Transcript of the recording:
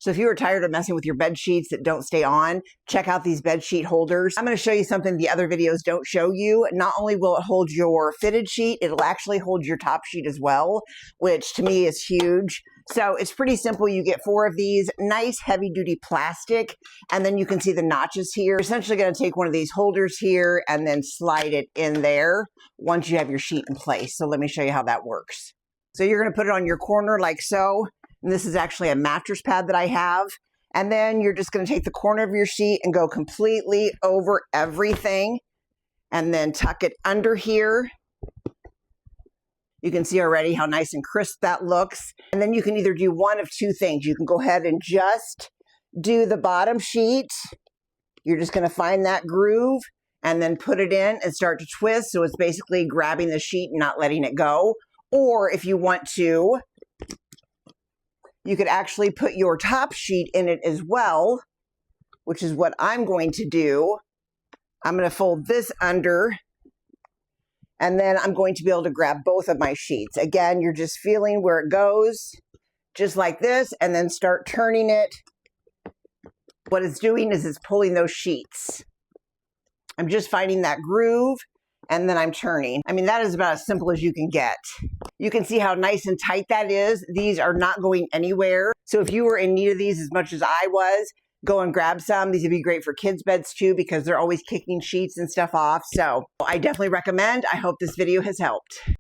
So if you are tired of messing with your bed sheets that don't stay on, check out these bed sheet holders. I'm going to show you something the other videos don't show you. Not only will it hold your fitted sheet, it'll actually hold your top sheet as well, which to me is huge. So it's pretty simple. You get 4 of these, nice heavy duty plastic, and then you can see the notches here. You're essentially going to take one of these holders here and then slide it in there once you have your sheet in place. So let me show you how that works. So you're going to put it on your corner like so. And this is actually a mattress pad that I have. And then you're just going to take the corner of your sheet and go completely over everything and then tuck it under here. You can see already how nice and crisp that looks. And then you can either do one of 2 things. You can go ahead and just do the bottom sheet. You're just going to find that groove and then put it in and start to twist. So it's basically grabbing the sheet and not letting it go. Or if you want to, you could actually put your top sheet in it as well, which is what I'm going to do. I'm going to fold this under, and then I'm going to be able to grab both of my sheets. Again, you're just feeling where it goes, just like this, and then start turning it. What it's doing is it's pulling those sheets. I'm just finding that groove, and then I'm turning. I mean, that is about as simple as you can get. You can see how nice and tight that is. These are not going anywhere. So if you were in need of these as much as I was, go and grab some. These would be great for kids' beds too, because they're always kicking sheets and stuff off. So I definitely recommend. I hope this video has helped.